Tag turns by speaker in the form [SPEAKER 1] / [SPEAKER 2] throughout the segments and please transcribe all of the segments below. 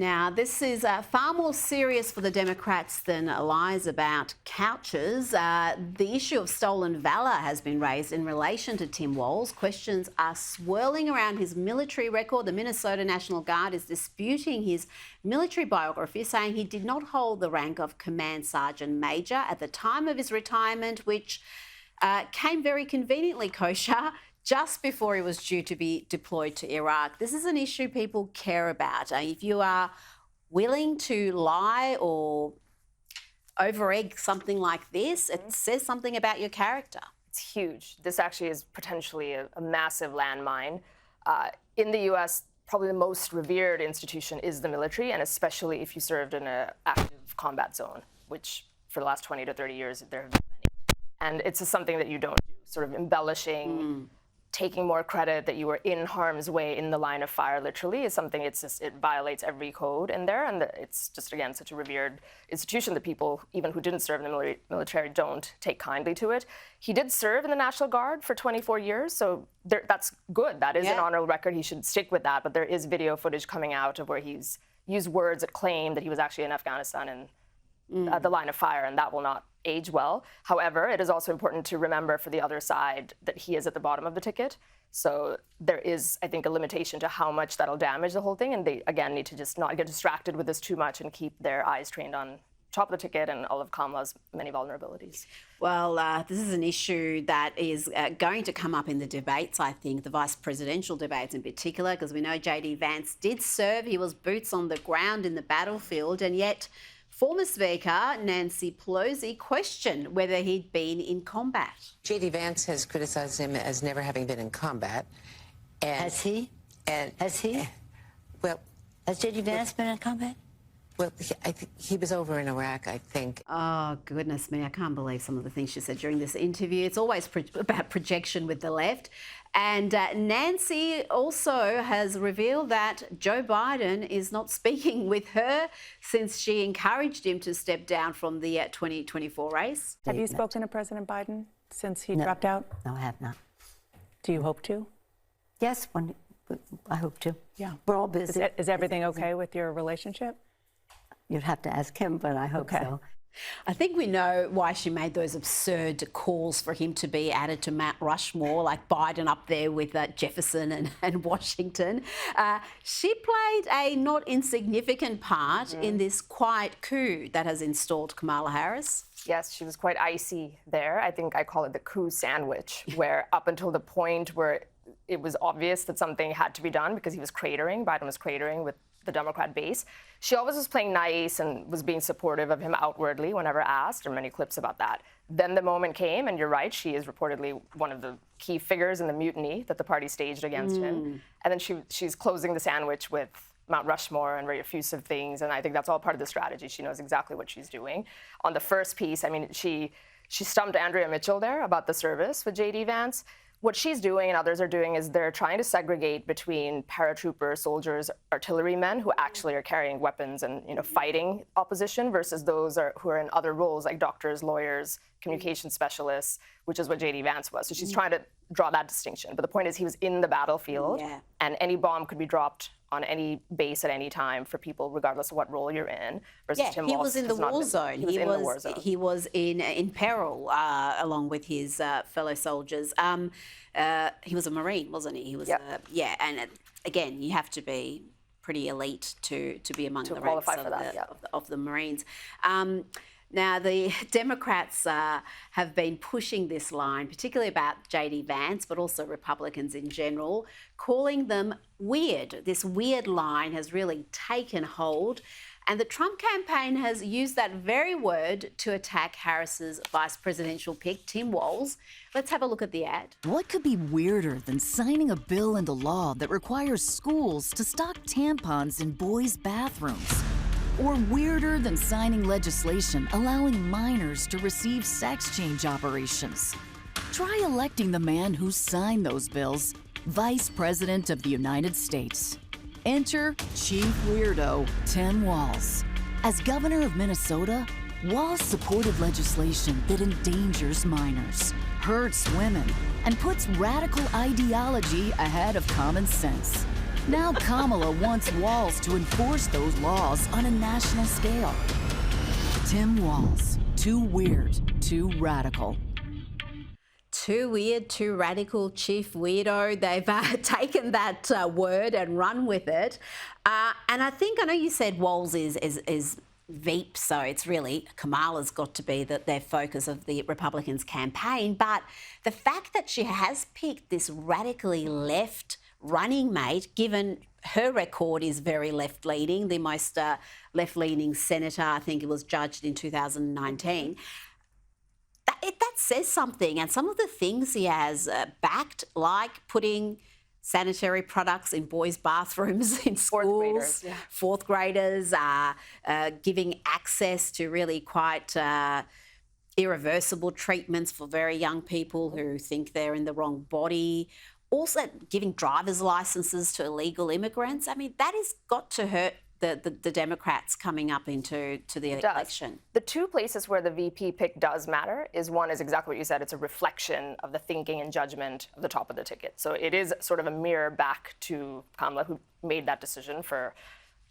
[SPEAKER 1] Now, this is far more serious for the Democrats than lies about couches. The issue of stolen valor has been raised in relation to Tim Walz. Questions are swirling around his military record. The Minnesota National Guard is disputing his military biography, saying he did not hold the rank of Command Sergeant Major at the time of his retirement, which came very conveniently, Kosha, just before he was due to be deployed to Iraq. This is an issue people care about. If you are willing to lie or over-egg something like this, it says something about your character.
[SPEAKER 2] It's huge. This actually is potentially a massive landmine. In the US, probably the most revered institution is the military, and especially if you served in an active combat zone, which for the last 20 to 30 years, there have been many. And it's just something that you don't do, sort of embellishing, taking more credit that you were in harm's way in the line of fire, literally, is something, it violates every code in there. And it's just, again, such a revered institution that people, even who didn't serve in the military, don't take kindly to it. He did serve in the National Guard for 24 years, so that's good. That is an honorable record. He should stick with that. But there is video footage coming out of where he's used words that claim that he was actually in Afghanistan and the line of fire, and that will not age well. However, it is also important to remember for the other side that he is at the bottom of the ticket. So there is, I think, a limitation to how much that'll damage the whole thing. And they, again, need to just not get distracted with this too much and keep their eyes trained on top of the ticket and all of Kamala's many vulnerabilities.
[SPEAKER 1] Well, this is an issue that is going to come up in the debates, I think, the vice presidential debates in particular, because we know J.D. Vance did serve. He was boots on the ground in the battlefield, and yet former Speaker Nancy Pelosi questioned whether he'd been in combat.
[SPEAKER 3] J.D. Vance has criticized him as never having been in combat. And,
[SPEAKER 4] has he?
[SPEAKER 3] Well,
[SPEAKER 4] has J.D. Vance been in combat?
[SPEAKER 3] Well, I think he was over in Iraq, I think.
[SPEAKER 1] Oh, goodness me. I can't believe some of the things she said during this interview. It's always about projection with the left. And Nancy also has revealed that Joe Biden is not speaking with her since she encouraged him to step down from the 2024 race.
[SPEAKER 5] Have you spoken to President Biden since he dropped out?
[SPEAKER 4] No, I have not.
[SPEAKER 5] Do you hope to?
[SPEAKER 4] Yes, I hope to.
[SPEAKER 5] Yeah.
[SPEAKER 4] We're all busy.
[SPEAKER 5] Is everything okay with your relationship?
[SPEAKER 4] You'd have to ask him, but I hope so.
[SPEAKER 1] I think we know why she made those absurd calls for him to be added to Mount Rushmore, like Biden up there with Jefferson and Washington. She played a not insignificant part in this quiet coup that has installed Kamala Harris.
[SPEAKER 2] Yes, she was quite icy there. I think I call it the coup sandwich, where up until the point where it was obvious that something had to be done because he was cratering, Biden was cratering with the Democrat base. She always was playing nice and was being supportive of him outwardly whenever asked. There are many clips about that. Then the moment came, and you're right, she is reportedly one of the key figures in the mutiny that the party staged against him. And then she's closing the sandwich with Mount Rushmore and very effusive things, and I think that's all part of the strategy. She knows exactly what she's doing. On the first piece, I mean, she stumped Andrea Mitchell there about the service with J.D. Vance. What she's doing and others are doing is they're trying to segregate between paratroopers, soldiers, artillerymen who actually are carrying weapons and fighting opposition versus those who are in other roles like doctors, lawyers, communication specialists, which is what J.D. Vance was. So she's trying to draw that distinction. But the point is he was in the battlefield and any bomb could be dropped on any base at any time for people, regardless of what role you're in. Versus Tim
[SPEAKER 1] he
[SPEAKER 2] Walz
[SPEAKER 1] was in the war zone.
[SPEAKER 2] He was in the war zone.
[SPEAKER 1] He was in peril along with his fellow soldiers. He was a Marine, wasn't he? He was and again, you have to be pretty elite to be among the ranks of the Marines. Now, the Democrats have been pushing this line, particularly about J.D. Vance, but also Republicans in general, calling them weird. This weird line has really taken hold. And the Trump campaign has used that very word to attack Harris's vice presidential pick, Tim Walz. Let's have a look at the ad.
[SPEAKER 6] What could be weirder than signing a bill into law that requires schools to stock tampons in boys' bathrooms? Or weirder than signing legislation allowing minors to receive sex change operations? Try electing the man who signed those bills, Vice President of the United States. Enter Chief Weirdo Tim Walz. As governor of Minnesota, Walz supported legislation that endangers minors, hurts women, and puts radical ideology ahead of common sense. Now Kamala wants Walz to enforce those laws on a national scale. Tim Walz, too weird, too radical.
[SPEAKER 1] Too weird, too radical, chief weirdo. They've taken that word and run with it. And I know you said Walz is Veep, so it's really Kamala's got to be their focus of the Republicans' campaign. But the fact that she has picked this radically left running mate, given her record is very left-leaning, the most left-leaning senator, I think it was judged in 2019, that says something. And some of the things he has backed, like putting sanitary products in boys' bathrooms in schools, fourth graders, giving access to really quite irreversible treatments for very young people who think they're in the wrong body, also giving driver's licenses to illegal immigrants. I mean, that has got to hurt the Democrats coming up into the election.
[SPEAKER 2] The two places where the VP pick does matter is one is exactly what you said. It's a reflection of the thinking and judgment of the top of the ticket. So it is sort of a mirror back to Kamala, who made that decision for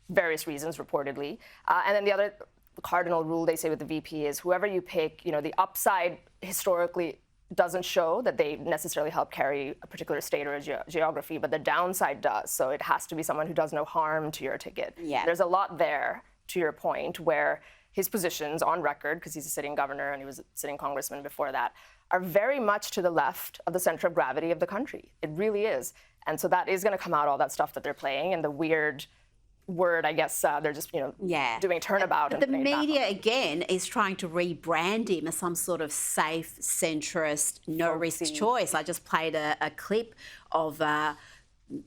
[SPEAKER 2] various reasons, reportedly. And then the other cardinal rule they say with the VP is whoever you pick, the upside historically doesn't show that they necessarily help carry a particular state or a geography, but the downside does. So it has to be someone who does no harm to your ticket.
[SPEAKER 1] Yeah.
[SPEAKER 2] There's a lot there, to your point, where his positions on record, because he's a sitting governor and he was a sitting congressman before that, are very much to the left of the center of gravity of the country. It really is. And so that is going to come out, all that stuff that they're playing, and the weird word, I guess, they're just, doing turnabout.
[SPEAKER 1] But the media, again, is trying to rebrand him as some sort of safe, centrist, no-risk choice. I just played a clip of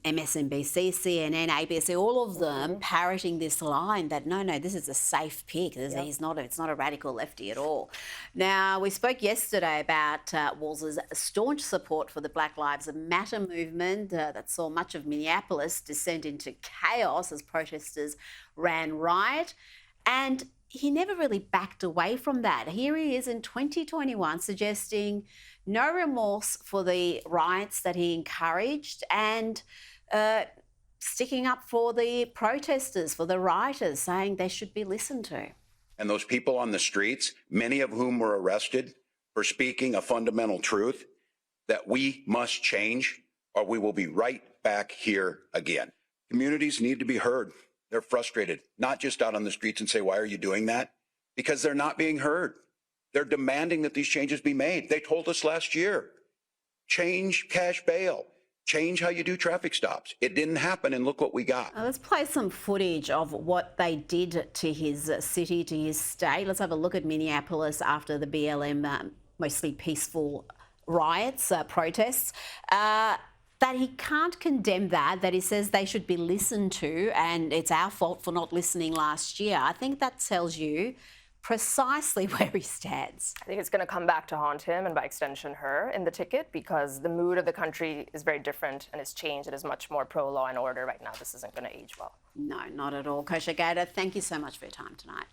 [SPEAKER 1] MSNBC, CNN, ABC, all of them parroting this line that, no, this is a safe pick. It's not a radical lefty at all. Now, we spoke yesterday about Walz's staunch support for the Black Lives Matter movement that saw much of Minneapolis descend into chaos as protesters ran riot. And he never really backed away from that. Here he is in 2021 suggesting no remorse for the riots that he encouraged and sticking up for the protesters, for the rioters, saying they should be listened to.
[SPEAKER 7] And those people on the streets, many of whom were arrested for speaking a fundamental truth, that we must change or we will be right back here again. Communities need to be heard. They're frustrated, not just out on the streets and say, why are you doing that? Because they're not being heard. They're demanding that these changes be made. They told us last year, change cash bail, change how you do traffic stops. It didn't happen, and look what we got.
[SPEAKER 1] Let's play some footage of what they did to his city, to his state. Let's have a look at Minneapolis after the BLM mostly peaceful riots, protests. That he can't condemn that he says they should be listened to, and it's our fault for not listening last year. I think that tells you precisely where he stands.
[SPEAKER 2] I think it's going to come back to haunt him and by extension her in the ticket, because the mood of the country is very different and it's changed. It is much more pro-law and order right now. This isn't going to age well.
[SPEAKER 1] No, not at all. Kosha Gada, thank you so much for your time tonight.